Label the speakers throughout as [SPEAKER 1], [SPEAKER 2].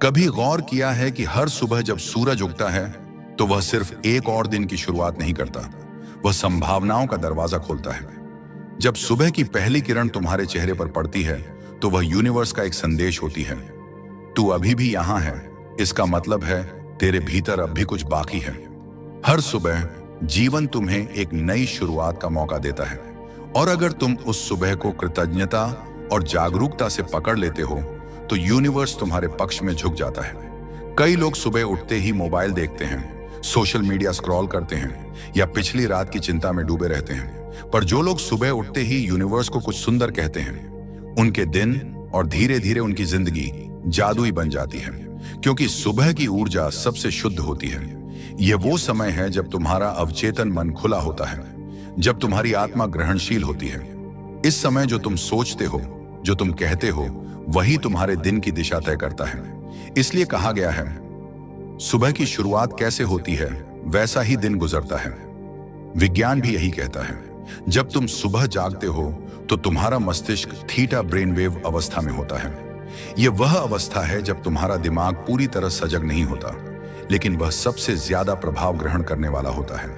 [SPEAKER 1] कभी गौर किया है कि हर सुबह जब सूरज उगता है तो वह सिर्फ एक और दिन की शुरुआत नहीं करता, वह संभावनाओं का दरवाजा खोलता है। जब सुबह की पहली किरण तुम्हारे चेहरे पर पड़ती है तो वह यूनिवर्स का एक संदेश होती है, तू अभी भी यहां है, इसका मतलब है तेरे भीतर अब भी कुछ बाकी है। हर सुबह जीवन तुम्हें एक नई शुरुआत का मौका देता है, और अगर तुम उस सुबह को कृतज्ञता और जागरूकता से पकड़ लेते हो तो यूनिवर्स तुम्हारे पक्ष में झुक जाता है। कई लोग सुबह उठते ही मोबाइल देखते हैं, सोशल मीडिया स्क्रॉल करते हैं या पिछली रात की चिंता में डूबे रहते हैं, पर जो लोग सुबह उठते ही यूनिवर्स को कुछ सुंदर कहते हैं, उनके दिन और धीरे धीरे उनकी जिंदगी जादुई बन जाती है। क्योंकि सुबह की ऊर्जा सबसे शुद्ध होती है। यह वो समय है जब तुम्हारा अवचेतन मन खुला होता है, जब तुम्हारी आत्मा ग्रहणशील होती है। इस समय जो तुम सोचते हो, जो तुम कहते हो, वही तुम्हारे दिन की दिशा तय करता है। इसलिए कहा गया है, सुबह की शुरुआत कैसे होती है वैसा ही दिन गुजरता है। विज्ञान भी यही कहता है। जब तुम सुबह जागते हो तो तुम्हारा मस्तिष्क थीटा ब्रेन वेव अवस्था में होता है। यह वह अवस्था है जब तुम्हारा दिमाग पूरी तरह सजग नहीं होता, लेकिन वह सबसे ज्यादा प्रभाव ग्रहण करने वाला होता है।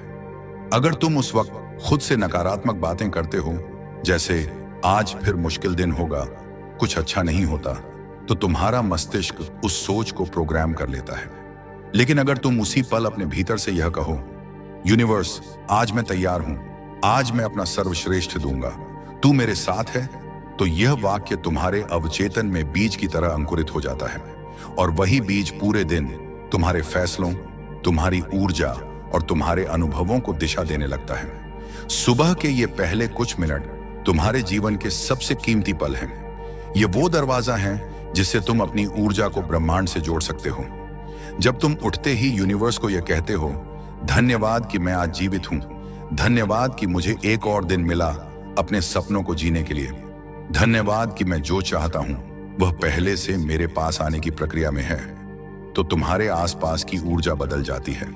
[SPEAKER 1] अगर तुम उस वक्त खुद से नकारात्मक बातें करते हो, जैसे आज फिर मुश्किल दिन होगा, कुछ अच्छा नहीं होता, तो तुम्हारा मस्तिष्क उस सोच को प्रोग्राम कर लेता है। लेकिन अगर तुम उसी पल अपने भीतर से यह कहो, यूनिवर्स आज मैं तैयार हूं, आज मैं अपना सर्वश्रेष्ठ दूंगा, तू मेरे साथ है, तो यह वाक्य तुम्हारे अवचेतन में बीज की तरह अंकुरित हो जाता है, और वही बीज पूरे दिन तुम्हारे फैसलों, तुम्हारी ऊर्जा और तुम्हारे अनुभवों को दिशा देने लगता है। सुबह के ये पहले कुछ मिनट तुम्हारे जीवन के सबसे कीमती पल हैं। ये वो दरवाजा है जिससे तुम अपनी ऊर्जा को ब्रह्मांड से जोड़ सकते हो। जब तुम उठते ही यूनिवर्स को यह कहते हो, धन्यवाद कि मैं आज जीवित हूं, धन्यवाद कि मुझे एक और दिन मिला अपने सपनों को जीने के लिए, धन्यवाद कि मैं जो चाहता हूं वह पहले से मेरे पास आने की प्रक्रिया में है, तो तुम्हारे आसपास की ऊर्जा बदल जाती है।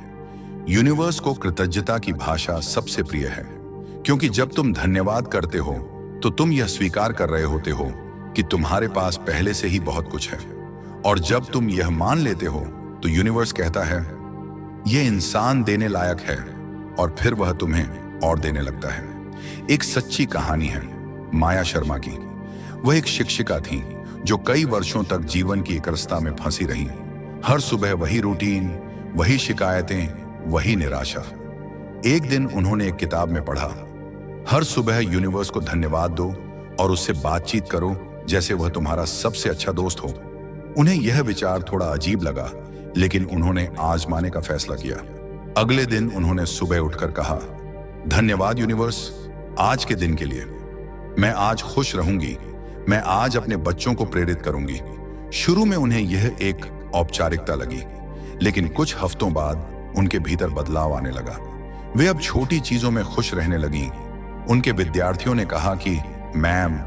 [SPEAKER 1] यूनिवर्स को कृतज्ञता की भाषा सबसे प्रिय है, क्योंकि जब तुम धन्यवाद करते हो तो तुम यह स्वीकार कर रहे होते हो कि तुम्हारे पास पहले से ही बहुत कुछ है। और जब तुम यह मान लेते हो तो यूनिवर्स कहता है, यह इंसान देने लायक है, और फिर वह तुम्हें और देने लगता है। एक सच्ची कहानी है माया शर्मा की। वह एक शिक्षिका थी जो कई वर्षों तक जीवन की एक रास्ता में फंसी रही। हर सुबह वही रूटीन, वही शिकायतें, वही निराशा। एक दिन उन्होंने एक किताब में पढ़ा, हर सुबह यूनिवर्स को धन्यवाद दो और उससे बातचीत करो जैसे वह तुम्हारा सबसे अच्छा दोस्त हो। उन्हें यह विचार थोड़ा अजीब लगा, लेकिन उन्होंने आजमाने का फैसला किया। अगले दिन उन्होंने सुबह उठकर कहा, धन्यवाद यूनिवर्स आज के दिन के लिए, मैं आज खुश रहूंगी, मैं आज अपने बच्चों को प्रेरित करूंगी। शुरू में उन्हें यह एक औपचारिकता लगी, लेकिन कुछ हफ्तों बाद उनके भीतर बदलाव आने लगा। वे अब छोटी चीजों में खुश रहने लगी। उनके विद्यार्थियों ने कहा कि मैम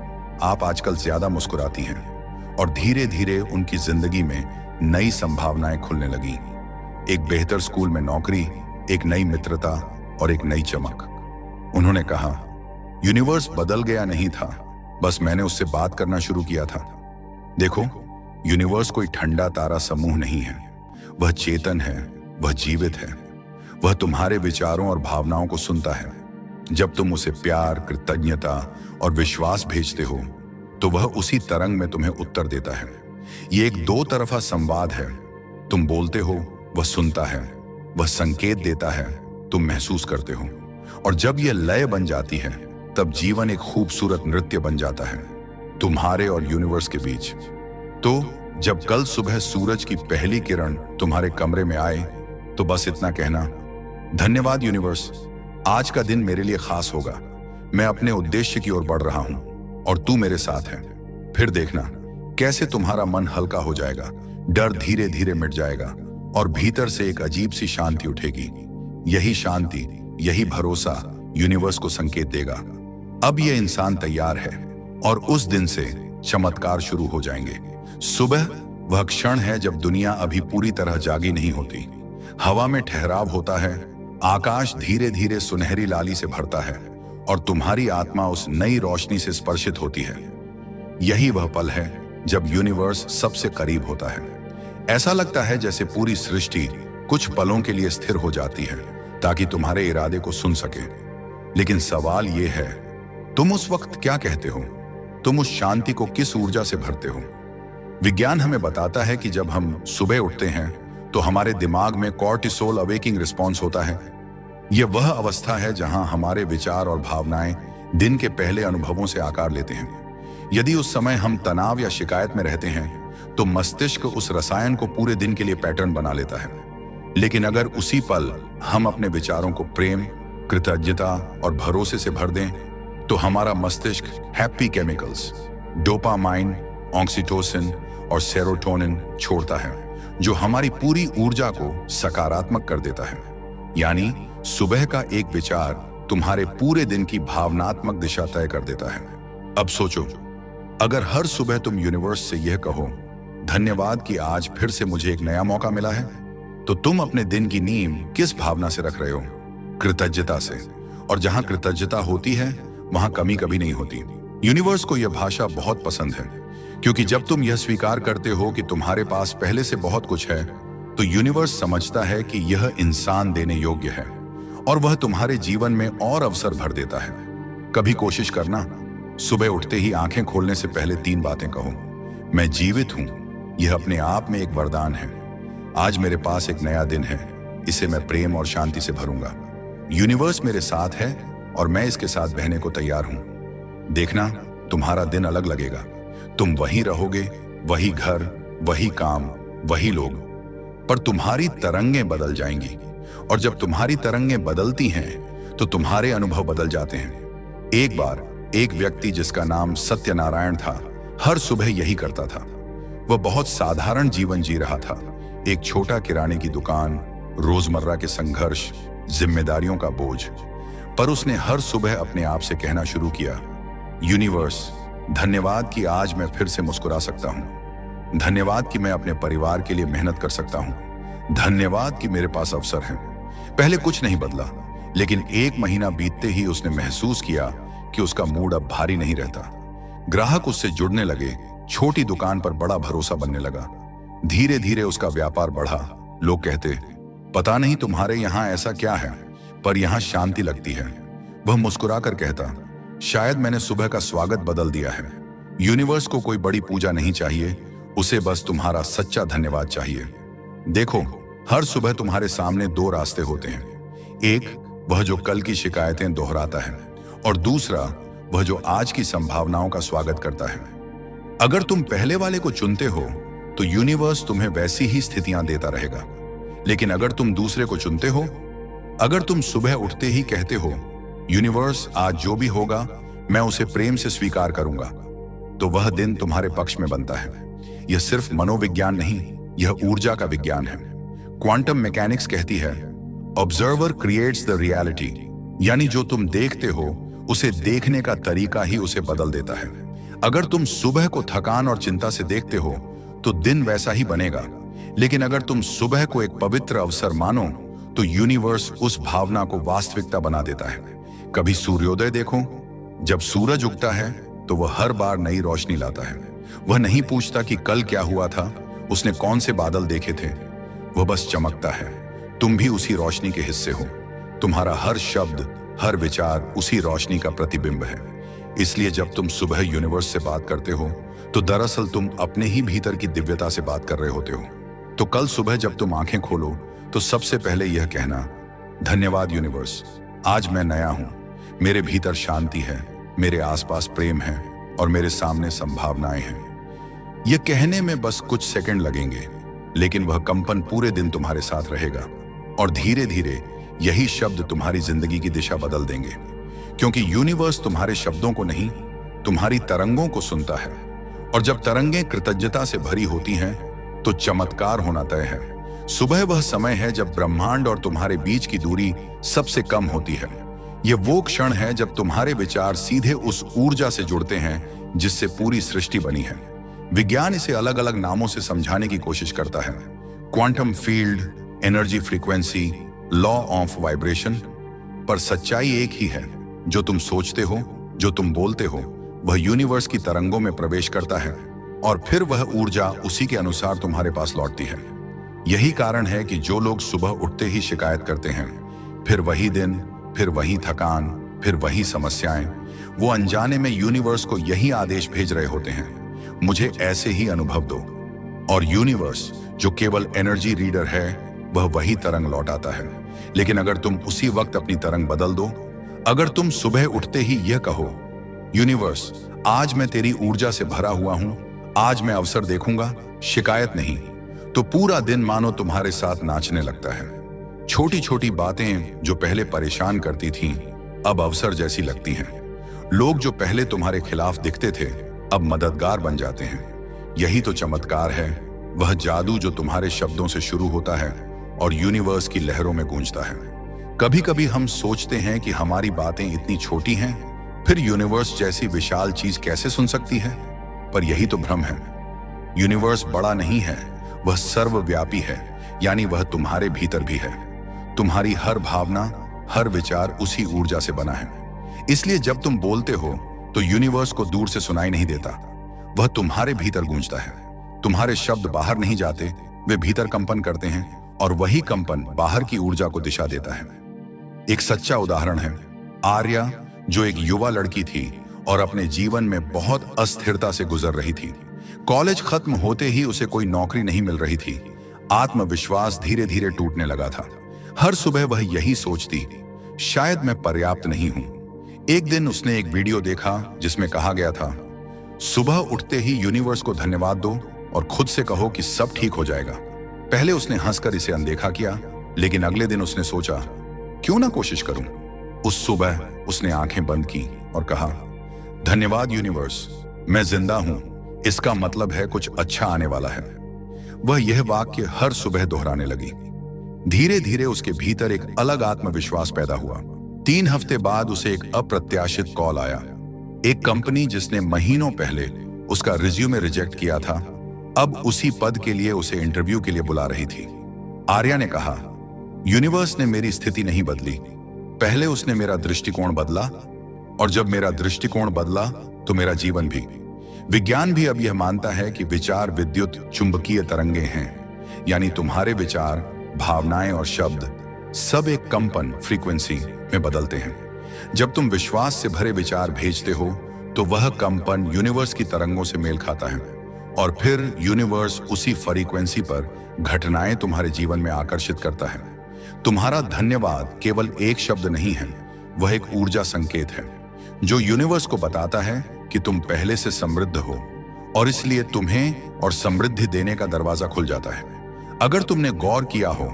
[SPEAKER 1] आप आजकल ज्यादा मुस्कुराती हैं, और धीरे धीरे उनकी जिंदगी में नई संभावनाएं खुलने लगी। एक बेहतर स्कूल में नौकरी, एक नई मित्रता और एक नई चमक। उन्होंने कहा, यूनिवर्स बदल गया नहीं था, बस मैंने उससे बात करना शुरू किया था। देखो, यूनिवर्स कोई ठंडा तारा समूह नहीं है, वह चेतन है, वह जीवित है, वह तुम्हारे विचारों और भावनाओं को सुनता है। जब तुम उसे प्यार, कृतज्ञता और विश्वास भेजते हो तो वह उसी तरंग में तुम्हें उत्तर देता है। यह एक दो तरफा संवाद है। तुम बोलते हो, वह सुनता है, वह संकेत देता है, तुम महसूस करते हो, और जब यह लय बन जाती है तब जीवन एक खूबसूरत नृत्य बन जाता है तुम्हारे और यूनिवर्स के बीच। तो जब कल सुबह सूरज की पहली किरण तुम्हारे कमरे में आए तो बस इतना कहना, धन्यवाद यूनिवर्स, आज का दिन मेरे लिए खास होगा, मैं अपने उद्देश्य की ओर बढ़ रहा हूं और तू मेरे साथ है। फिर देखना कैसे तुम्हारा मन हल्का हो जाएगा, डर धीरे धीरे मिट जाएगा और भीतर से एक अजीब सी शांति उठेगी। यही शांति, यही भरोसा यूनिवर्स को संकेत देगा, अब यह इंसान तैयार है, और उस दिन से चमत्कार शुरू हो जाएंगे। सुबह वह क्षण है जब दुनिया अभी पूरी तरह जागी नहीं होती। हवा में ठहराव होता है, आकाश धीरे धीरे सुनहरी लाली से भरता है और तुम्हारी आत्मा उस नई रोशनी से स्पर्शित होती है। यही वह पल है जब यूनिवर्स सबसे करीब होता है। ऐसा लगता है जैसे पूरी सृष्टि कुछ पलों के लिए स्थिर हो जाती है ताकि तुम्हारे इरादे को सुन सके। लेकिन सवाल यह है, तुम उस वक्त क्या कहते हो? तुम उस शांति को किस ऊर्जा से भरते हो? विज्ञान हमें बताता है कि जब हम सुबह उठते हैं तो हमारे दिमाग में कॉर्टिसोल अवेकिंग रिस्पॉन्स होता है। यह वह अवस्था है जहां हमारे विचार और भावनाएं दिन के पहले अनुभवों से आकार लेते हैं। यदि उस समय हम तनाव या शिकायत में रहते हैं तो मस्तिष्क उस रसायन को पूरे दिन के लिए पैटर्न बना लेता है। लेकिन अगर उसी पल हम अपने विचारों को प्रेम, कृतज्ञता और भरोसे से भर दें तो हमारा मस्तिष्क हैप्पी केमिकल्स डोपामाइन, ऑक्सीटोसिन और सेरोटोनिन छोड़ता है, जो हमारी पूरी ऊर्जा को सकारात्मक कर देता है। यानी सुबह का एक विचार तुम्हारे पूरे दिन की भावनात्मक दिशा तय कर देता है। अब सोचो, अगर हर सुबह तुम यूनिवर्स से यह कहो, धन्यवाद कि आज फिर से मुझे एक नया मौका मिला है, तो तुम अपने दिन की नींव किस भावना से रख रहे हो? कृतज्ञता से। और जहां कृतज्ञता होती है वहां कमी कभी नहीं होती। यूनिवर्स को यह भाषा बहुत पसंद है, क्योंकि जब तुम यह स्वीकार करते हो कि तुम्हारे पास पहले से बहुत कुछ है, तो यूनिवर्स समझता है कि यह इंसान देने योग्य है और वह तुम्हारे जीवन में और अवसर भर देता है। कभी कोशिश करना, सुबह उठते ही आंखें खोलने से पहले 3 बातें कहो। मैं जीवित हूं, यह अपने आप में एक वरदान है। आज मेरे पास एक नया दिन है, इसे मैं प्रेम और शांति से भरूंगा। यूनिवर्स मेरे साथ है और मैं इसके साथ बहने को तैयार हूं। देखना, तुम्हारा दिन अलग लगेगा। तुम वहीं रहोगे, वही घर, वही काम, वही लोग, पर तुम्हारी तरंगें बदल जाएंगी। और जब तुम्हारी तरंगें बदलती हैं तो तुम्हारे अनुभव बदल जाते हैं। एक बार एक व्यक्ति जिसका नाम सत्यनारायण था, हर सुबह यही करता था। वह बहुत साधारण जीवन जी रहा था। एक छोटा किराने की दुकान, रोजमर्रा के संघर्ष, जिम्मेदारियों का बोझ। पर उसने हर सुबह अपने आप से कहना शुरू किया, यूनिवर्स, धन्यवाद कि आज मैं फिर से मुस्कुरा सकता हूं। धन्यवाद कि मैं अपने परिवार के लिए मेहनत कर सकता हूं। धन्यवाद कि मेरे पास अवसर हैं। पहले कुछ नहीं बदला, लेकिन 1 महीना बीतते ही उसने महसूस किया कि उसका मूड अब भारी नहीं रहता। ग्राहक उससे जुड़ने लगे, छोटी दुकान पर बड़ा भरोसा बनने लगा। धीरे धीरे उसका व्यापार बढ़ा। लोग कहते, पता नहीं तुम्हारे यहाँ ऐसा क्या है, पर यहाँ शांति लगती है। वह मुस्कुराकर कहता, शायद मैंने सुबह का स्वागत बदल दिया है। यूनिवर्स को कोई बड़ी पूजा नहीं चाहिए, उसे बस तुम्हारा सच्चा धन्यवाद चाहिए। देखो, हर सुबह तुम्हारे सामने 2 रास्ते होते हैं। एक, वह जो कल की शिकायतें दोहराता है, और दूसरा, वह जो आज की संभावनाओं का स्वागत करता है। अगर तुम पहले वाले को चुनते हो तो यूनिवर्स तुम्हें वैसी ही स्थितियां देता रहेगा। लेकिन अगर तुम दूसरे को चुनते हो, अगर तुम सुबह उठते ही कहते हो, यूनिवर्स आज जो भी होगा मैं उसे प्रेम से स्वीकार करूंगा, तो वह दिन तुम्हारे पक्ष में बनता है। यह सिर्फ मनोविज्ञान नहीं, यह ऊर्जा का विज्ञान है। क्वांटम मैकेनिक्स कहती है, ऑब्जर्वर क्रिएट्स द रियलिटी, यानी जो तुम देखते हो उसे देखने का तरीका ही उसे बदल देता है। अगर तुम सुबह को थकान और चिंता से देखते हो तो दिन वैसा ही बनेगा। लेकिन अगर तुम सुबह को एक पवित्र अवसर मानो तो यूनिवर्स उस भावना को वास्तविकता बना देता है। कभी सूर्योदय देखो, जब सूरज उगता है तो वह हर बार नई रोशनी लाता है। वह नहीं पूछता कि कल क्या हुआ था, उसने कौन से बादल देखे थे, वह बस चमकता है। तुम भी उसी रोशनी के हिस्से हो। तुम्हारा हर शब्द, हर विचार उसी रोशनी का प्रतिबिंब है। इसलिए जब तुम सुबह यूनिवर्स से बात करते हो तो दरअसल तुम अपने ही भीतर की दिव्यता से बात कर रहे होते हो। तो कल सुबह जब तुम आंखें खोलो तो सबसे पहले यह कहना, धन्यवाद यूनिवर्स, आज मैं नया हूं। मेरे भीतर शांति है, मेरे आसपास प्रेम है और मेरे सामने संभावनाएं हैं। यह कहने में बस कुछ सेकंड लगेंगे, लेकिन वह कंपन पूरे दिन तुम्हारे साथ रहेगा और धीरे धीरे यही शब्द तुम्हारी जिंदगी की दिशा बदल देंगे। क्योंकि यूनिवर्स तुम्हारे शब्दों को नहीं, तुम्हारी तरंगों को सुनता है। और जब तरंगें कृतज्ञता से भरी होती हैं तो चमत्कार होना तय है। सुबह वह समय है जब ब्रह्मांड और तुम्हारे बीच की दूरी सबसे कम होती है। यह वो क्षण है जब तुम्हारे विचार सीधे उस ऊर्जा से जुड़ते हैं जिससे पूरी सृष्टि बनी है। विज्ञान इसे अलग अलग नामों से समझाने की कोशिश करता है, quantum field, energy frequency, law of vibration, पर सच्चाई एक ही है। जो तुम सोचते हो, जो तुम बोलते हो, वह यूनिवर्स की तरंगों में प्रवेश करता है। और फिर वह ऊर्जा उसी के अनुसार तुम्हारे पास लौटती है। यही कारण है कि जो लोग सुबह उठते ही शिकायत करते हैं, फिर वही दिन, फिर वही थकान, फिर वही समस्याएं, वो अनजाने में यूनिवर्स को यही आदेश भेज रहे होते हैं, मुझे ऐसे ही अनुभव दो। और यूनिवर्स जो केवल एनर्जी रीडर है, वह वही तरंग लौटाता है। लेकिन अगर तुम उसी वक्त अपनी तरंग बदल दो, अगर तुम सुबह उठते ही यह कहो, यूनिवर्स आज मैं तेरी ऊर्जा से भरा हुआ हूं, आज मैं अवसर देखूंगा, शिकायत नहीं, तो पूरा दिन मानो तुम्हारे साथ नाचने लगता है। छोटी छोटी बातें जो पहले परेशान करती थीं, अब अवसर जैसी लगती हैं। लोग जो पहले तुम्हारे खिलाफ दिखते थे, अब मददगार बन जाते हैं। यही तो चमत्कार है, वह जादू जो तुम्हारे शब्दों से शुरू होता है और यूनिवर्स की लहरों में गूंजता है। कभी कभी हम सोचते हैं कि हमारी बातें इतनी छोटी हैं, फिर यूनिवर्स जैसी विशाल चीज कैसे सुन सकती है? पर यही तो भ्रम है। यूनिवर्स बड़ा नहीं है, वह सर्वव्यापी है, यानी वह तुम्हारे भीतर भी है। तुम्हारी हर भावना, हर विचार उसी ऊर्जा से बना है। इसलिए जब तुम बोलते हो तो यूनिवर्स को दूर से सुनाई नहीं देता, वह तुम्हारे भीतर गूंजता है। तुम्हारे शब्द बाहर नहीं जाते, वे भीतर कंपन करते हैं और वही कंपन बाहर की ऊर्जा को दिशा देता है। एक सच्चा उदाहरण है आर्या, जो एक युवा लड़की थी और अपने जीवन में बहुत अस्थिरता से गुजर रही थी। कॉलेज खत्म होते ही उसे कोई नौकरी नहीं मिल रही थी। आत्मविश्वास धीरे धीरे टूटने लगा था। हर सुबह वह यही सोचती, शायद मैं पर्याप्त नहीं हूं। एक दिन उसने एक वीडियो देखा जिसमें कहा गया था, सुबह उठते ही यूनिवर्स को धन्यवाद दो और खुद से कहो कि सब ठीक हो जाएगा। पहले उसने हंसकर इसे अनदेखा किया, लेकिन अगले दिन उसने सोचा, क्यों ना कोशिश करूं। उस सुबह उसने आंखें बंद की और कहा, धन्यवाद यूनिवर्स, मैं जिंदा हूं, इसका मतलब है कुछ अच्छा आने वाला है। वह यह वाक्य हर सुबह दोहराने लगी। धीरे धीरे उसके भीतर एक अलग आत्मविश्वास पैदा हुआ। 3 हफ्ते बाद उसे एक अप्रत्याशित कॉल आया। एक कंपनी जिसने महीनों पहले उसका रिज्यूमे रिजेक्ट किया था, अब उसी पद के लिए उसे इंटरव्यू के लिए बुला रही थी। आर्या ने कहा, यूनिवर्स ने मेरी स्थिति नहीं बदली, पहले उसने मेरा दृष्टिकोण बदला, और जब मेरा दृष्टिकोण बदला तो मेरा जीवन भी। विज्ञान भी अब यह मानता है कि विचार विद्युत चुंबकीय तरंगे हैं, यानी तुम्हारे विचार, भावनाएं और शब्द सब एक कंपन फ्रीक्वेंसी में बदलते हैं। जब तुम विश्वास से भरे विचार भेजते हो तो वह कंपन यूनिवर्स की तरंगों से मेल खाता है और फिर यूनिवर्स उसी फ्रीक्वेंसी पर घटनाएं तुम्हारे जीवन में आकर्षित करता है। तुम्हारा धन्यवाद केवल एक शब्द नहीं है, वह एक ऊर्जा संकेत है जो यूनिवर्स को बताता है कि तुम पहले से समृद्ध हो और इसलिए तुम्हें और समृद्धि देने का दरवाजा खुल जाता है। अगर तुमने गौर किया हो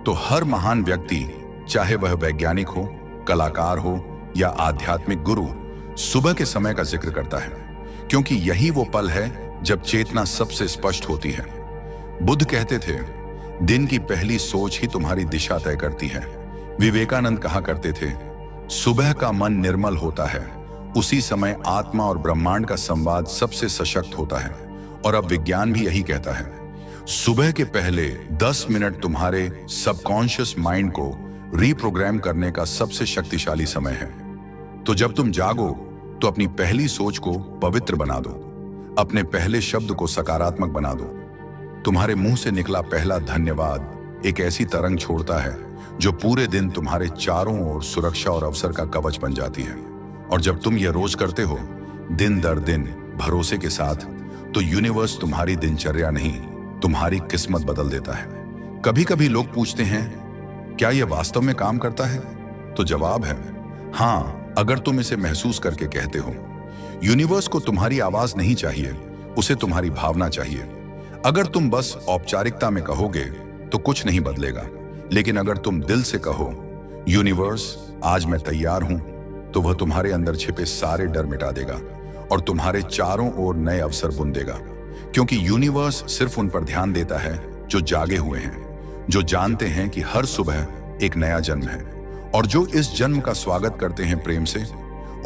[SPEAKER 1] तो हर महान व्यक्ति, चाहे वह वैज्ञानिक हो, कलाकार हो या आध्यात्मिक गुरु, सुबह के समय का जिक्र करता है, क्योंकि यही वो पल है जब चेतना सबसे स्पष्ट होती है। बुद्ध कहते थे, दिन की पहली सोच ही तुम्हारी दिशा तय करती है। विवेकानंद कहा करते थे, सुबह का मन निर्मल होता है, उसी समय आत्मा और ब्रह्मांड का संवाद सबसे सशक्त होता है। और अब विज्ञान भी यही कहता है, सुबह के पहले 10 मिनट तुम्हारे सबकॉन्शियस माइंड को रीप्रोग्राम करने का सबसे शक्तिशाली समय है। तो जब तुम जागो तो अपनी पहली सोच को पवित्र बना दो, अपने पहले शब्द को सकारात्मक बना दो। तुम्हारे मुंह से निकला पहला धन्यवाद एक ऐसी तरंग छोड़ता है जो पूरे दिन तुम्हारे चारों ओर सुरक्षा और अवसर का कवच बन जाती है। और जब तुम यह रोज करते हो, दिन दर दिन, भरोसे के साथ, तो यूनिवर्स तुम्हारी दिनचर्या नहीं, तुम्हारी किस्मत बदल देता है। कभी कभी लोग पूछते हैं, क्या यह वास्तव में काम करता है? तो जवाब है हाँ, अगर तुम इसे महसूस करके कहते हो। यूनिवर्स को तुम्हारी आवाज नहीं चाहिए, उसे तुम्हारी भावना चाहिए। अगर तुम बस औपचारिकता में कहोगे तो कुछ नहीं बदलेगा, लेकिन अगर तुम दिल से कहो, यूनिवर्स आज मैं तैयार हूं, तो वह तुम्हारे अंदर छिपे सारे डर मिटा देगा और तुम्हारे चारों ओर नए अवसर बुन देगा। क्योंकि यूनिवर्स सिर्फ उन पर ध्यान देता है जो जागे हुए हैं, जो जानते हैं कि हर सुबह एक नया जन्म है और जो इस जन्म का स्वागत करते हैं प्रेम से।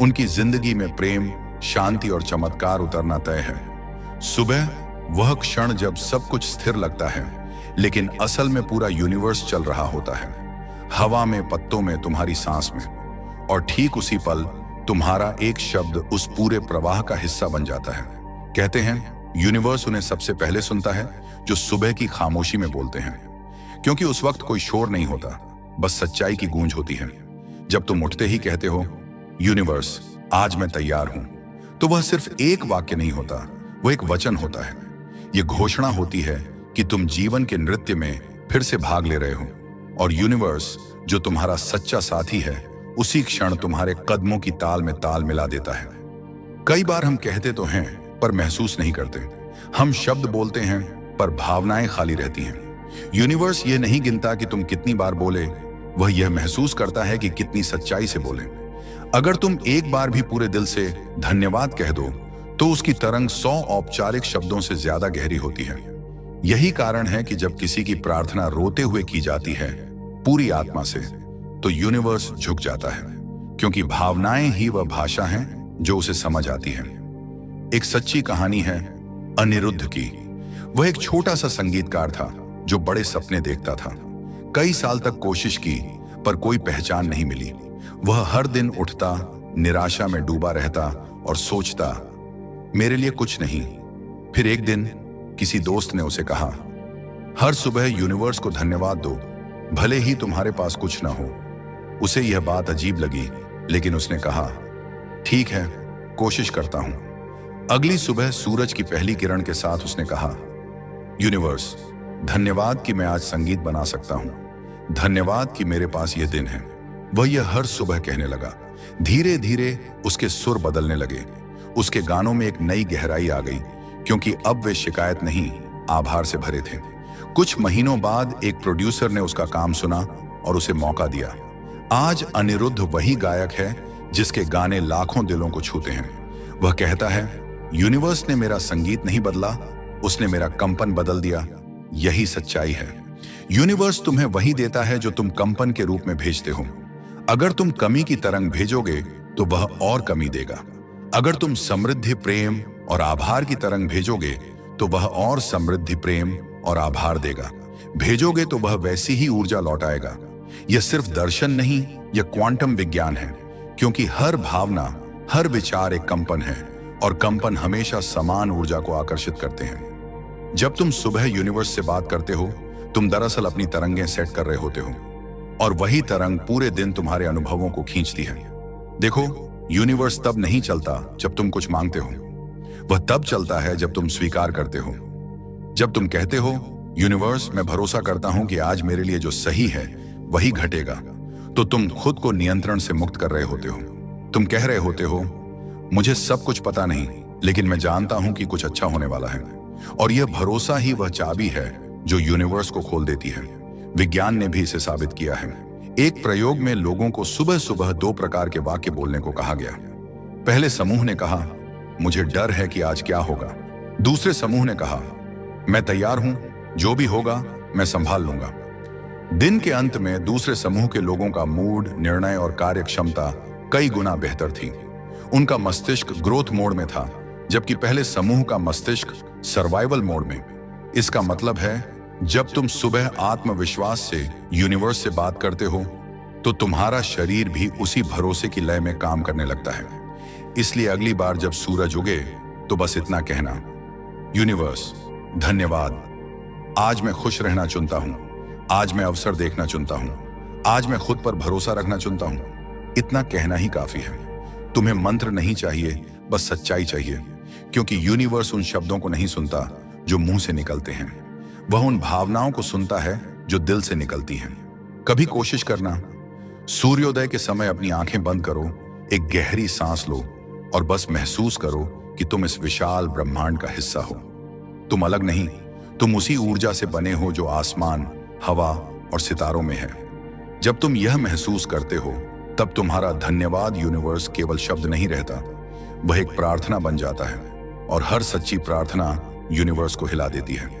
[SPEAKER 1] उनकी जिंदगी में प्रेम, शांति और चमत्कार उतरना तय है। सुबह वह क्षण जब सब कुछ स्थिर लगता है, लेकिन असल में पूरा यूनिवर्स चल रहा होता है, हवा में, पत्तों में, तुम्हारी सांस में। और ठीक उसी पल तुम्हारा एक शब्द उस पूरे प्रवाह का हिस्सा बन जाता है। कहते हैं यूनिवर्स उन्हें सबसे पहले सुनता है जो सुबह की खामोशी में बोलते हैं, क्योंकि उस वक्त कोई शोर नहीं होता, बस सच्चाई की गूंज होती है। जब तुम उठते ही कहते हो, यूनिवर्स आज मैं तैयार हूं, तो वह सिर्फ एक वाक्य नहीं होता, वो एक वचन होता है। यह घोषणा होती है कि तुम जीवन के नृत्य में फिर से भाग ले रहे हो, और यूनिवर्स जो तुम्हारा सच्चा साथी है उसी क्षण तुम्हारे कदमों की ताल में ताल मिला देता है। कई बार हम कहते तो हैं पर महसूस नहीं करते। हम शब्द बोलते हैं पर भावनाएं खाली रहती हैं। यूनिवर्स ये नहीं गिनता कि तुम कितनी बार बोले, वह यह महसूस करता है कि कितनी सच्चाई से बोले। अगर तुम एक बार भी पूरे दिल से धन्यवाद कह दो तो उसकी तरंग 100 औपचारिक शब्दों से ज्यादा गहरी होती है। यही कारण है कि जब किसी की प्रार्थना रोते हुए की जाती है पूरी आत्मा से, तो यूनिवर्स झुक जाता है, क्योंकि भावनाएं ही वह भाषा है जो उसे समझ आती है। एक सच्ची कहानी है अनिरुद्ध की। वह एक छोटा सा संगीतकार था जो बड़े सपने देखता था। कई साल तक कोशिश की पर कोई पहचान नहीं मिली। वह हर दिन उठता, निराशा में डूबा रहता और सोचता, मेरे लिए कुछ नहीं। फिर एक दिन किसी दोस्त ने उसे कहा, हर सुबह यूनिवर्स को धन्यवाद दो, भले ही तुम्हारे पास कुछ ना हो। उसे यह बात अजीब लगी, लेकिन उसने कहा, ठीक है, कोशिश करता हूं। अगली सुबह सूरज की पहली किरण के साथ उसने कहा, यूनिवर्स धन्यवाद कि मैं आज संगीत बना सकता हूं, धन्यवाद कि मेरे पास यह दिन है। वह यह हर सुबह कहने लगा। धीरे धीरे उसके सुर बदलने लगे। उसके गानों में एक नई गहराई आ गई, क्योंकि अब वे शिकायत नहीं, आभार से भरे थे। कुछ महीनों बाद एक प्रोड्यूसर ने उसका काम सुना और उसे मौका दिया। आज अनिरुद्ध वही गायक है जिसके गाने लाखों दिलों को छूते हैं। वह कहता है, यूनिवर्स ने मेरा संगीत नहीं बदला, उसने मेरा कंपन बदल दिया। यही सच्चाई है। यूनिवर्स तुम्हें वही देता है जो तुम कंपन के रूप में भेजते हो। अगर तुम कमी की तरंग भेजोगे तो वह और कमी देगा। अगर तुम समृद्धि, प्रेम और आभार की तरंग भेजोगे तो वह और समृद्धि, प्रेम और आभार देगा। भेजोगे तो वह वैसी ही ऊर्जा लौटाएगा। यह सिर्फ दर्शन नहीं, यह क्वांटम विज्ञान है, क्योंकि हर भावना, हर विचार एक कंपन है, और कंपन हमेशा समान ऊर्जा को आकर्षित करते हैं। जब तुम सुबह यूनिवर्स से बात करते हो, तुम दरअसल अपनी तरंगें सेट कर रहे होते हो, और वही तरंग पूरे दिन तुम्हारे अनुभवों को खींचती है। देखो, यूनिवर्स तब नहीं चलता जब तुम कुछ मांगते हो, वह तब चलता है जब तुम स्वीकार करते हो। जब तुम कहते हो, यूनिवर्स मैं भरोसा करता हूं कि आज मेरे लिए जो सही है वही घटेगा, तो तुम खुद को नियंत्रण से मुक्त कर रहे होते हो। तुम कह रहे होते हो, मुझे सब कुछ पता नहीं, लेकिन मैं जानता हूं कि कुछ अच्छा होने वाला है। और यह भरोसा ही वह चाबी है जो यूनिवर्स को खोल देती है। विज्ञान ने भी इसे साबित किया है। एक प्रयोग में लोगों को सुबह सुबह 2 प्रकार के वाक्य बोलने को कहा गया। पहले समूह ने कहा, मुझे डर है कि आज क्या होगा। दूसरे समूह ने कहा, मैं तैयार हूं, जो भी होगा मैं संभाल लूंगा। दिन के अंत में दूसरे समूह के लोगों का मूड, निर्णय और कार्य क्षमता कई गुना बेहतर थी। उनका मस्तिष्क ग्रोथ मोड में था, जबकि पहले समूह का मस्तिष्क सर्वाइवल मोड में। इसका मतलब है, जब तुम सुबह आत्मविश्वास से यूनिवर्स से बात करते हो तो तुम्हारा शरीर भी उसी भरोसे की लय में काम करने लगता है। इसलिए अगली बार जब सूरज उगे तो बस इतना कहना, यूनिवर्स धन्यवाद, आज मैं खुश रहना चुनता हूं, आज मैं अवसर देखना चुनता हूं, आज मैं खुद पर भरोसा रखना चुनता हूं। इतना कहना ही काफी है। तुम्हें मंत्र नहीं चाहिए, बस सच्चाई चाहिए, क्योंकि यूनिवर्स उन शब्दों को नहीं सुनता जो मुंह से निकलते हैं, वह उन भावनाओं को सुनता है जो दिल से निकलती हैं। कभी कोशिश करना, सूर्योदय के समय अपनी आंखें बंद करो, एक गहरी सांस लो और बस महसूस करो कि तुम इस विशाल ब्रह्मांड का हिस्सा हो। तुम अलग नहीं, तुम उसी ऊर्जा से बने हो जो आसमान, हवा और सितारों में है। जब तुम यह महसूस करते हो, तब तुम्हारा धन्यवाद यूनिवर्स केवल शब्द नहीं रहता, वह एक प्रार्थना बन जाता है, और हर सच्ची प्रार्थना यूनिवर्स को हिला देती है।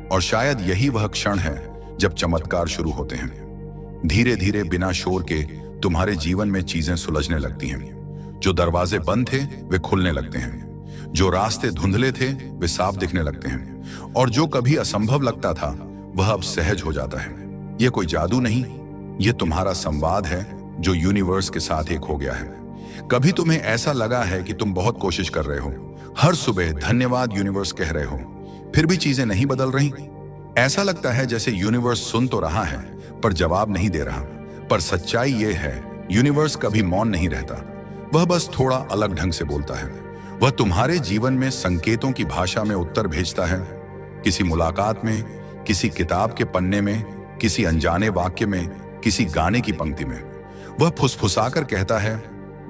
[SPEAKER 1] और शायद यही वह क्षण है जब चमत्कार शुरू होते हैं। धीरे धीरे बिना शोर के तुम्हारे जीवन में चीजें सुलझने लगती हैं। जो दरवाजे बंद थे वे खुलने लगते हैं, जो रास्ते धुंधले थे वे साफ दिखने लगते हैं, और जो कभी असंभव लगता था वह अब सहज हो जाता है। यह कोई जादू नहीं, यह तुम्हारा संवाद है जो यूनिवर्स के साथ एक हो गया है। कभी तुम्हें ऐसा लगा है कि तुम बहुत कोशिश कर रहे हो, हर सुबह धन्यवाद यूनिवर्स कह रहे हो, फिर भी चीजें नहीं बदल रही। ऐसा लगता है जैसे यूनिवर्स सुन तो रहा है पर जवाब नहीं दे रहा। पर सच्चाई यह है, यूनिवर्स कभी मौन नहीं रहता, वह बस थोड़ा अलग ढंग से बोलता है। वह तुम्हारे जीवन में संकेतों की भाषा में उत्तर भेजता है, किसी मुलाकात में, किसी किताब के पन्ने में, किसी अनजाने वाक्य में, किसी गाने की पंक्ति में। वह फुसफुसाकर कहता है,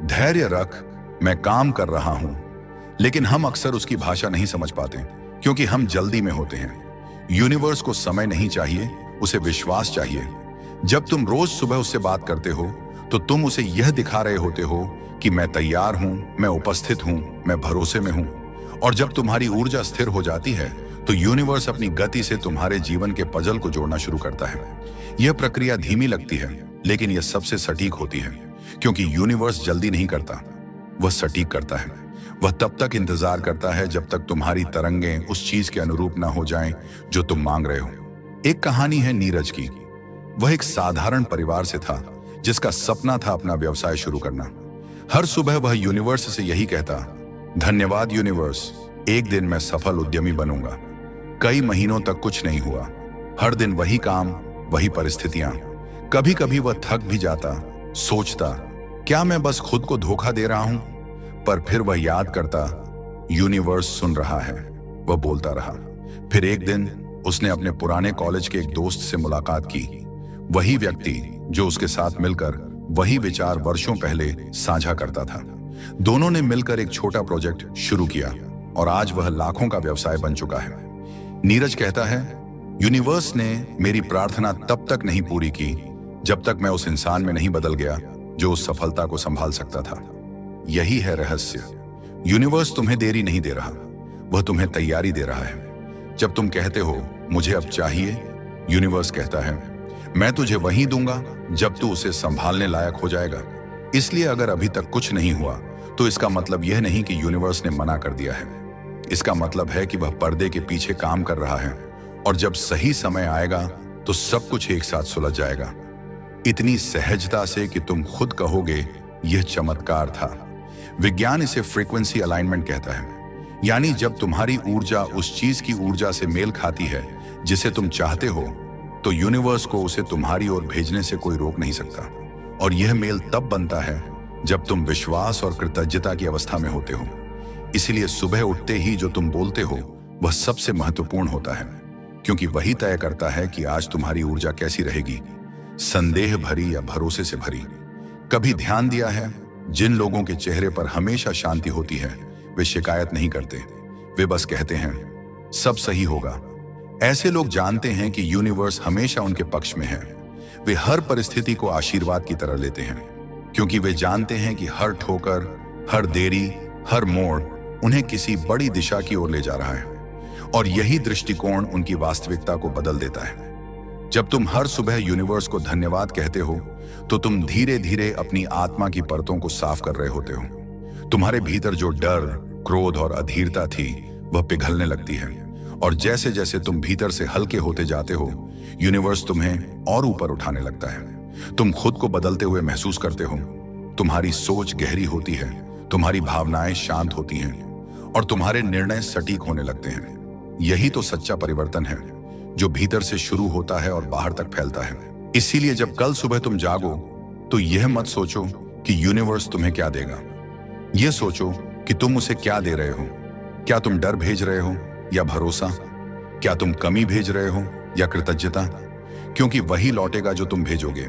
[SPEAKER 1] धैर्य रख, मैं काम कर रहा हूं। लेकिन हम अक्सर उसकी भाषा नहीं समझ पाते क्योंकि हम जल्दी में होते हैं। यूनिवर्स को समय नहीं चाहिए, उसे विश्वास चाहिए। जब तुम रोज सुबह उससे बात करते हो तो तुम उसे यह दिखा रहे होते हो कि मैं तैयार हूं, मैं उपस्थित हूं, मैं भरोसे में हूं। और जब तुम्हारी ऊर्जा स्थिर हो जाती है तो यूनिवर्स अपनी गति से तुम्हारे जीवन के पजल को जोड़ना शुरू करता है। यह प्रक्रिया धीमी लगती है लेकिन यह सबसे सटीक होती है, क्योंकि यूनिवर्स जल्दी नहीं करता, वह सटीक करता है। वह तब तक इंतजार करता है जब तक तुम्हारी तरंगें उस चीज के अनुरूप ना हो जाएं जो तुम मांग रहे हो। एक कहानी है नीरज की। वह एक साधारण परिवार से था जिसका सपना था अपना व्यवसाय शुरू करना। हर सुबह वह यूनिवर्स से यही कहता, धन्यवाद यूनिवर्स, एक दिन मैं सफल उद्यमी बनूंगा। कई महीनों तक कुछ नहीं हुआ। हर दिन वही काम, वही परिस्थितियां। कभी कभी वह थक भी जाता, सोचता, क्या मैं बस खुद को धोखा दे रहा हूं? पर फिर वह याद करता, यूनिवर्स सुन रहा है। वह बोलता रहा। फिर एक दिन उसने अपने पुराने कॉलेज के एक दोस्त से मुलाकात की, वही व्यक्ति जो उसके साथ मिलकर वही विचार वर्षों पहले साझा करता था। दोनों ने मिलकर एक छोटा प्रोजेक्ट शुरू किया और आज वह लाखों का व्यवसाय बन चुका है। नीरज कहता है, यूनिवर्स ने मेरी प्रार्थना तब तक नहीं पूरी की जब तक मैं उस इंसान में नहीं बदल गया जो उस सफलता को संभाल सकता था। यही है रहस्य। यूनिवर्स तुम्हें देरी नहीं दे रहा, वह तुम्हें तैयारी दे रहा है। जब तुम कहते हो मुझे अब चाहिए, यूनिवर्स कहता है, मैं तुझे वही दूंगा जब तू उसे संभालने लायक हो जाएगा। इसलिए अगर अभी तक कुछ नहीं हुआ तो इसका मतलब यह नहीं कि यूनिवर्स ने मना कर दिया है। इसका मतलब है कि वह पर्दे के पीछे काम कर रहा है और जब सही समय आएगा तो सब कुछ एक साथ सुलझ जाएगा, इतनी सहजता से कि तुम खुद कहोगे यह चमत्कार था। विज्ञान इसे फ्रीक्वेंसी अलाइनमेंट कहता है, यानी जब तुम्हारी ऊर्जा उस चीज की ऊर्जा से मेल खाती है जिसे तुम चाहते हो, तो यूनिवर्स को उसे तुम्हारी ओर भेजने से कोई रोक नहीं सकता। और यह मेल तब बनता है जब तुम विश्वास और कृतज्ञता की अवस्था में होते हो। इसीलिए सुबह उठते ही जो तुम बोलते हो वह सबसे महत्वपूर्ण होता है, क्योंकि वही तय करता है कि आज तुम्हारी ऊर्जा कैसी रहेगी, संदेह भरी या भरोसे से भरी। कभी ध्यान दिया है, जिन लोगों के चेहरे पर हमेशा शांति होती है वे शिकायत नहीं करते, वे बस कहते हैं सब सही होगा। ऐसे लोग जानते हैं कि यूनिवर्स हमेशा उनके पक्ष में है। वे हर परिस्थिति को आशीर्वाद की तरह लेते हैं, क्योंकि वे जानते हैं कि हर ठोकर, हर देरी, हर मोड़ उन्हें किसी बड़ी दिशा की ओर ले जा रहा है। और यही दृष्टिकोण उनकी वास्तविकता को बदल देता है। जब तुम हर सुबह यूनिवर्स को धन्यवाद कहते हो तो तुम धीरे धीरे अपनी आत्मा की परतों को साफ कर रहे होते हो। तुम्हारे भीतर जो डर, क्रोध और अधीरता थी वह पिघलने लगती है। और जैसे जैसे तुम भीतर से हल्के होते जाते हो, यूनिवर्स तुम्हें और ऊपर उठाने लगता है। तुम खुद को बदलते हुए महसूस करते हो। तुम्हारी सोच गहरी होती है, तुम्हारी भावनाएं शांत होती हैं और तुम्हारे निर्णय सटीक होने लगते हैं। यही तो सच्चा परिवर्तन है, जो भीतर से शुरू होता है और बाहर तक फैलता है। इसीलिए जब कल सुबह तुम जागो तो यह मत सोचो कि यूनिवर्स तुम्हें क्या देगा, यह सोचो कि तुम उसे क्या दे रहे हो। क्या तुम डर भेज रहे हो या भरोसा? क्या तुम कमी भेज रहे हो या कृतज्ञता? क्योंकि वही लौटेगा जो तुम भेजोगे।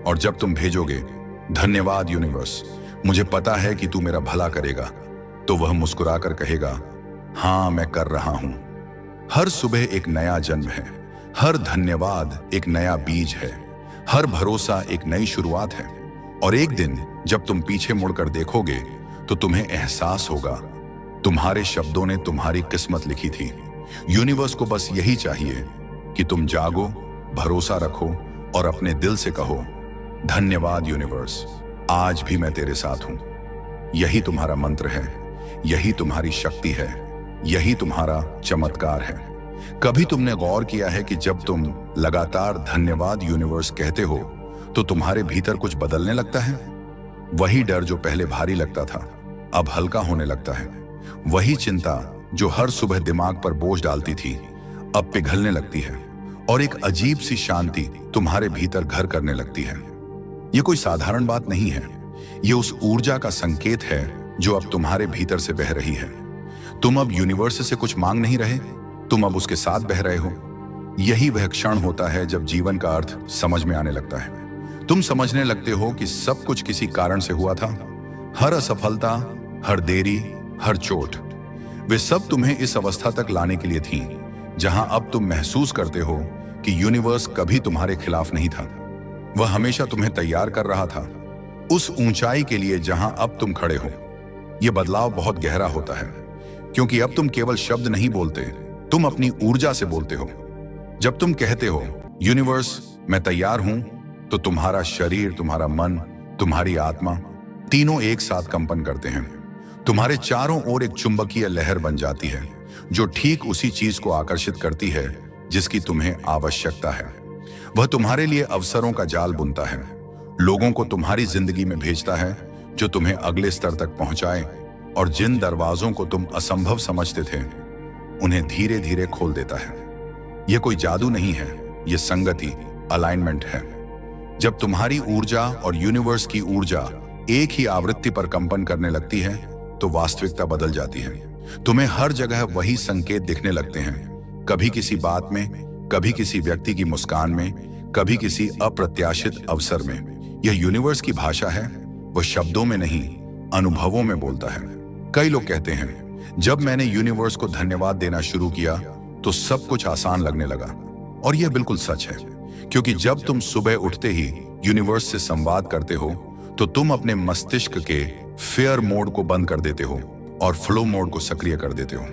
[SPEAKER 1] और जब तुम भेजोगे, धन्यवाद यूनिवर्स, मुझे पता है कि तू मेरा भला करेगा, तो वह मुस्कुराकर कहेगा, हाँ मैं कर रहा हूं। हर सुबह एक नया जन्म है, हर धन्यवाद एक नया बीज है, हर भरोसा एक नई शुरुआत है। और एक दिन जब तुम पीछे मुड़कर देखोगे तो तुम्हें एहसास होगा तुम्हारे शब्दों ने तुम्हारी किस्मत लिखी थी। यूनिवर्स को बस यही चाहिए कि तुम जागो, भरोसा रखो और अपने दिल से कहो, धन्यवाद यूनिवर्स, आज भी मैं तेरे साथ हूं। यही तुम्हारा मंत्र है, यही तुम्हारी शक्ति है, यही तुम्हारा चमत्कार है। कभी तुमने गौर किया है कि जब तुम लगातार धन्यवाद यूनिवर्स कहते हो तो तुम्हारे भीतर कुछ बदलने लगता है? वही डर जो पहले भारी लगता था अब हल्का होने लगता है। वही चिंता जो हर सुबह दिमाग पर बोझ डालती थी अब पिघलने लगती है और एक अजीब सी शांति तुम्हारे भीतर घर करने लगती है। यह कोई साधारण बात नहीं है, यह उस ऊर्जा का संकेत है जो अब तुम्हारे भीतर से बह रही है। तुम अब यूनिवर्स से कुछ मांग नहीं रहे, तुम अब उसके साथ बह रहे हो। यही वह क्षण होता है जब जीवन का अर्थ समझ में आने लगता है। तुम समझने लगते हो कि सब कुछ किसी कारण से हुआ था। हर असफलता, हर देरी, हर चोट, वे सब तुम्हें इस अवस्था तक लाने के लिए थीं, जहां अब तुम महसूस करते हो कि यूनिवर्स कभी तुम्हारे खिलाफ नहीं था। वह हमेशा तुम्हें तैयार कर रहा था उस ऊंचाई के लिए जहां अब तुम खड़े हो। यह बदलाव बहुत गहरा होता है, क्योंकि अब तुम केवल शब्द नहीं बोलते, तुम अपनी ऊर्जा से बोलते हो। जब तुम कहते हो यूनिवर्स मैं तैयार हूं, तो तुम्हारा शरीर, तुम्हारा मन, तुम्हारी आत्मा तीनों एक साथ कंपन करते हैं। तुम्हारे चारों ओर एक चुंबकीय लहर बन जाती है जो ठीक उसी चीज को आकर्षित करती है जिसकी तुम्हें आवश्यकता है। वह तुम्हारे लिए अवसरों का जाल बुनता है, लोगों को तुम्हारी जिंदगी में भेजता है जो तुम्हें अगले स्तर तक पहुंचाए, और जिन दरवाजों को तुम असंभव समझते थे उन्हें धीरे धीरे खोल देता है। यह कोई जादू नहीं है, यह संगति, अलाइनमेंट है। जब तुम्हारी ऊर्जा और यूनिवर्स की ऊर्जा एक ही आवृत्ति पर कंपन करने लगती है तो वास्तविकता बदल जाती है। तुम्हें हर जगह वही संकेत दिखने लगते हैं, कभी किसी बात में, कभी किसी व्यक्ति की मुस्कान में, कभी किसी अप्रत्याशित अवसर में। यह यूनिवर्स की भाषा है, वह शब्दों में नहीं, अनुभवों में बोलता है। कई लोग कहते हैं जब मैंने यूनिवर्स को धन्यवाद देना शुरू किया तो सब कुछ आसान लगने लगा, और यह बिल्कुल सच है, क्योंकि जब तुम सुबह उठते ही यूनिवर्स से संवाद करते हो तो तुम अपने मस्तिष्क के फेयर मोड को बंद कर देते हो और फ्लो मोड को सक्रिय कर देते हो।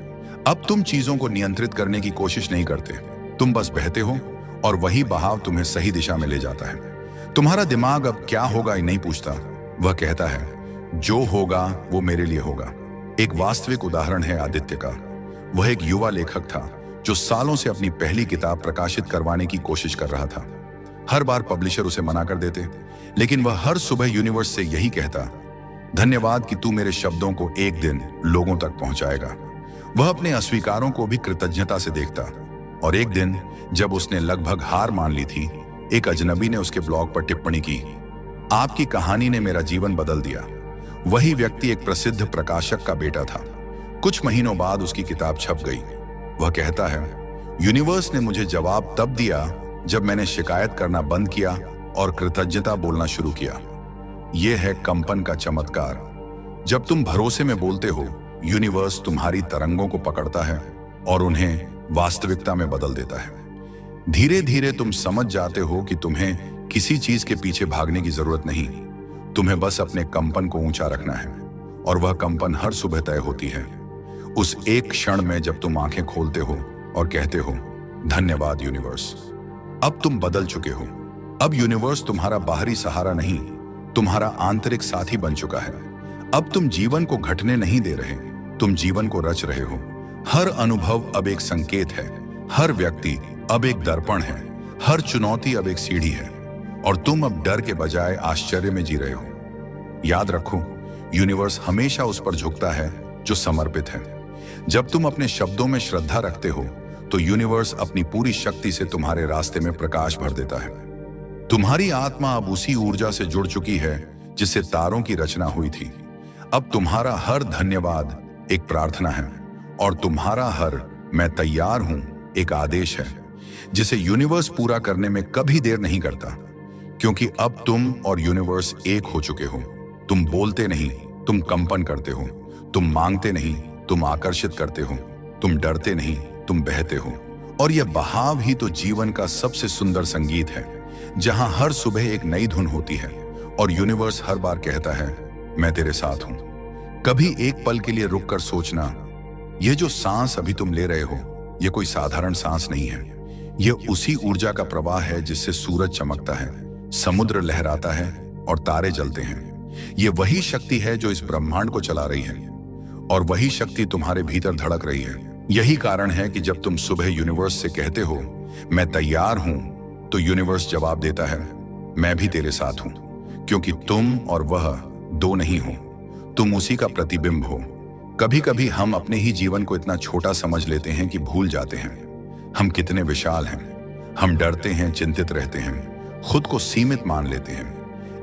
[SPEAKER 1] अब तुम चीजों को नियंत्रित करने की कोशिश नहीं करते, तुम बस बहते हो और वही बहाव तुम्हें सही दिशा में ले जाता है। तुम्हारा दिमाग अब क्या होगा ये नहीं पूछता, वह कहता है जो होगा वो मेरे लिए होगा। एक वास्तविक उदाहरण है आदित्य का। वह एक युवा लेखक था जो सालों से अपनी पहली किताब प्रकाशित करवाने की कोशिश कर रहा था। हर बार पब्लिशर उसे मना कर देते, लेकिन वह हर सुबह यूनिवर्स से यही कहता, धन्यवाद कि तू मेरे शब्दों को एक दिन लोगों तक पहुंचाएगा। वह अपने अस्वीकारों को भी कृतज्ञता से देखता, और एक दिन जब उसने लगभग हार मान ली थी, एक अजनबी ने उसके ब्लॉग पर टिप्पणी की, आपकी कहानी ने मेरा जीवन बदल दिया। वही व्यक्ति एक प्रसिद्ध प्रकाशक का बेटा था। कुछ महीनों बाद उसकी किताब छप गई। वह कहता है, यूनिवर्स ने मुझे जवाब तब दिया जब मैंने शिकायत करना बंद किया और कृतज्ञता बोलना शुरू किया। यह है कंपन का चमत्कार। जब तुम भरोसे में बोलते हो, यूनिवर्स तुम्हारी तरंगों को पकड़ता है और उन्हें वास्तविकता में बदल देता है। धीरे धीरे तुम समझ जाते हो कि तुम्हें किसी चीज के पीछे भागने की जरूरत नहीं, तुम्हें बस अपने कंपन को ऊंचा रखना है, और वह कंपन हर सुबह तय होती है उस एक क्षण में जब तुम आंखें खोलते हो और कहते हो धन्यवाद यूनिवर्स। अब तुम बदल चुके हो। अब यूनिवर्स तुम्हारा बाहरी सहारा नहीं, तुम्हारा आंतरिक साथी बन चुका है। अब तुम जीवन को घटने नहीं दे रहे, तुम जीवन को रच रहे हो। हर अनुभव अब एक संकेत है, हर व्यक्ति अब एक दर्पण है, हर चुनौती अब एक सीढ़ी है, और तुम अब डर के बजाय आश्चर्य में जी रहे हो। याद रखो, यूनिवर्स हमेशा उस पर झुकता है जो समर्पित है। जब तुम अपने शब्दों में श्रद्धा रखते हो तो यूनिवर्स अपनी पूरी शक्ति से तुम्हारे रास्ते में प्रकाश भर देता है। तुम्हारी आत्मा अब उसी ऊर्जा से जुड़ चुकी है जिससे तारों की रचना हुई थी। अब तुम्हारा हर धन्यवाद एक प्रार्थना है, और तुम्हारा हर मैं तैयार हूं एक आदेश है, जिसे यूनिवर्स पूरा करने में कभी देर नहीं करता, क्योंकि अब तुम और यूनिवर्स एक हो चुके हो। तुम बोलते नहीं, तुम कंपन करते हो। तुम मांगते नहीं, तुम आकर्षित करते हो। तुम डरते नहीं, तुम बहते हो। और यह बहाव ही तो जीवन का सबसे सुंदर संगीत है, जहां हर सुबह एक नई धुन होती है और यूनिवर्स हर बार कहता है मैं तेरे साथ हूं। कभी एक पल के लिए रुककर सोचना, यह जो सांस अभी तुम ले रहे हो, यह कोई साधारण सांस नहीं है। यह उसी ऊर्जा का प्रवाह है जिससे सूरज चमकता है, समुद्र लहराता है और तारे जलते हैं। यह वही शक्ति है जो इस ब्रह्मांड को चला रही है, और वही शक्ति तुम्हारे भीतर धड़क रही है। यही कारण है कि जब तुम सुबह यूनिवर्स से कहते हो मैं तैयार हूं, तो यूनिवर्स जवाब देता है मैं भी तेरे साथ हूं, क्योंकि तुम और वह दो नहीं हो, तुम उसी का प्रतिबिंब हो। कभी कभी हम अपने ही जीवन को इतना छोटा समझ लेते हैं कि भूल जाते हैं हम कितने विशाल हैं। हम डरते हैं, चिंतित रहते हैं, खुद को सीमित मान लेते हैं।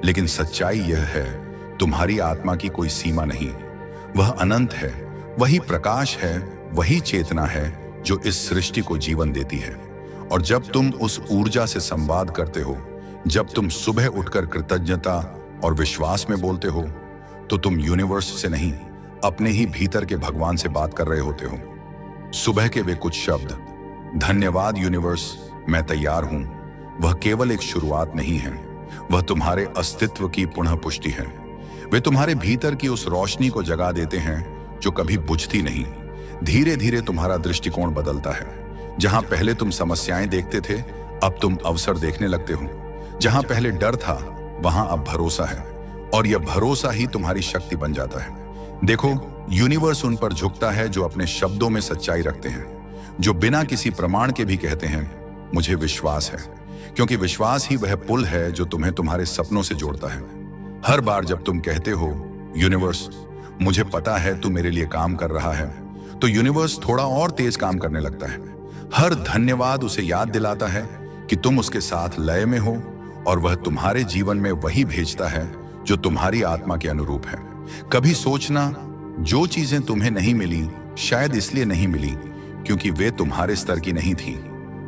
[SPEAKER 1] लेकिन सच्चाई यह है, तुम्हारी आत्मा की कोई सीमा नहीं। वह अनंत है, वही प्रकाश है, वही चेतना है जो इस सृष्टि को जीवन देती है। और जब तुम उस ऊर्जा से संवाद करते हो, जब तुम सुबह उठकर कृतज्ञता और विश्वास में बोलते हो, तो तुम यूनिवर्स से नहीं, अपने ही भीतर के भगवान से बात कर रहे होते हो। सुबह के वे कुछ शब्द, धन्यवाद यूनिवर्स, मैं तैयार हूं, वह केवल एक शुरुआत नहीं है, वह तुम्हारे अस्तित्व की पुनः पुष्टि है। वे तुम्हारे भीतर की उस रोशनी को जगा देते हैं जो कभी बुझती नहीं। धीरे धीरे तुम्हारा दृष्टिकोण बदलता है। जहां पहले तुम समस्याएं देखते थे, अब तुम अवसर देखने लगते हो। जहां पहले डर था, वहां अब भरोसा है, और यह भरोसा ही तुम्हारी शक्ति बन जाता है। देखो, यूनिवर्स उन पर झुकता है जो अपने शब्दों में सच्चाई रखते हैं, जो बिना किसी प्रमाण के भी कहते हैं मुझे विश्वास है। क्योंकि विश्वास ही वह पुल है जो तुम्हें तुम्हारे सपनों से जोड़ता है। हर बार जब तुम कहते हो, यूनिवर्स मुझे पता है तू मेरे लिए काम कर रहा है, तो यूनिवर्स थोड़ा और तेज काम करने लगता है। हर धन्यवाद उसे याद दिलाता है कि तुम उसके साथ लय में हो, और वह तुम्हारे जीवन में वही भेजता है जो तुम्हारी आत्मा के अनुरूप है। कभी सोचना, जो चीजें तुम्हें नहीं मिली शायद इसलिए नहीं मिली क्योंकि वे तुम्हारे स्तर की नहीं थी।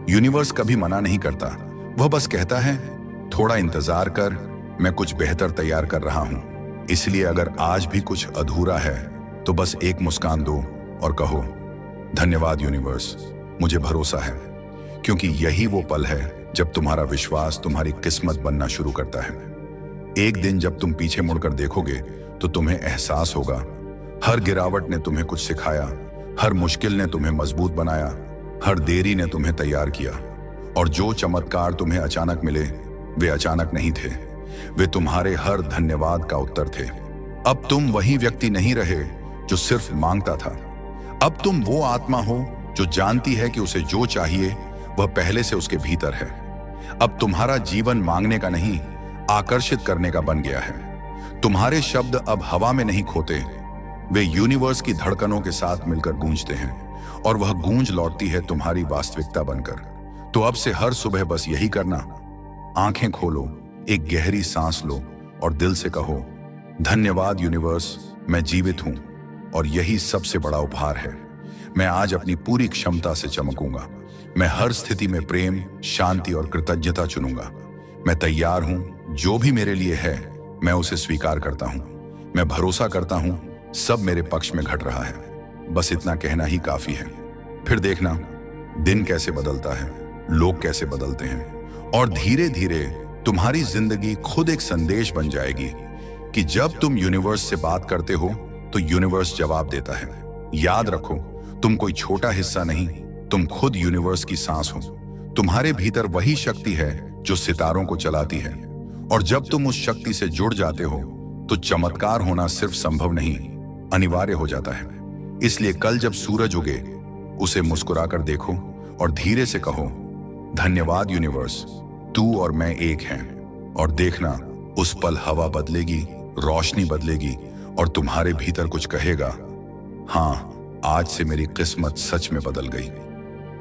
[SPEAKER 1] यूनिवर्स कभी मना नहीं करता, वह बस कहता है थोड़ा इंतजार कर, मैं कुछ बेहतर तैयार कर रहा हूं। इसलिए अगर आज भी कुछ अधूरा है तो बस एक मुस्कान दो और कहो, धन्यवाद यूनिवर्स, मुझे भरोसा है। क्योंकि यही वो पल है जब तुम्हारा विश्वास तुम्हारी किस्मत बनना शुरू करता है। एक दिन जब तुम पीछे मुड़कर देखोगे तो तुम्हें एहसास होगा, हर गिरावट ने तुम्हें कुछ सिखाया, हर मुश्किल ने तुम्हें मजबूत बनाया, हर देरी ने तुम्हें तैयार किया। और जो चमत्कार तुम्हें अचानक मिले, वे अचानक नहीं थे, वे तुम्हारे हर धन्यवाद का उत्तर थे। अब तुम वही व्यक्ति नहीं रहे जो सिर्फ मांगता था। अब तुम वो आत्मा हो जो जानती है कि उसे जो चाहिए वह पहले से उसके भीतर है। अब तुम्हारा जीवन मांगने का नहीं, आकर्षित करने का बन गया है। तुम्हारे शब्द अब हवा में नहीं खोते, वे यूनिवर्स की धड़कनों के साथ मिलकर गूंजते हैं, और वह गूंज लौटती है तुम्हारी वास्तविकता बनकर। तो अब से हर सुबह बस यही करना, आंखें खोलो, एक गहरी सांस लो और दिल से कहो, धन्यवाद यूनिवर्स, मैं जीवित हूं, और यही सबसे बड़ा उपहार है। मैं आज अपनी पूरी क्षमता से चमकूंगा। मैं हर स्थिति में प्रेम, शांति और कृतज्ञता चुनूंगा। मैं तैयार हूं, जो भी मेरे लिए है मैं उसे स्वीकार करता हूं। मैं भरोसा करता हूं, सब मेरे पक्ष में घट रहा है। बस इतना कहना ही काफी है। फिर देखना, दिन कैसे बदलता है, लोग कैसे बदलते हैं, और धीरे धीरे तुम्हारी जिंदगी खुद एक संदेश बन जाएगी कि जब तुम यूनिवर्स से बात करते हो तो यूनिवर्स जवाब देता है। याद रखो, तुम कोई छोटा हिस्सा नहीं, तुम खुद यूनिवर्स की सांस हो। तुम्हारे भीतर वही शक्ति है जो सितारों को चलाती है, और जब तुम उस शक्ति से जुड़ जाते हो तो चमत्कार होना सिर्फ संभव नहीं, अनिवार्य हो जाता है। इसलिए कल जब सूरज उगे, उसे मुस्कुराकर देखो और धीरे से कहो, धन्यवाद यूनिवर्स, तू और मैं एक हैं। और देखना, उस पल हवा बदलेगी, रोशनी बदलेगी, और तुम्हारे भीतर कुछ कहेगा, हाँ, आज से मेरी किस्मत सच में बदल गई।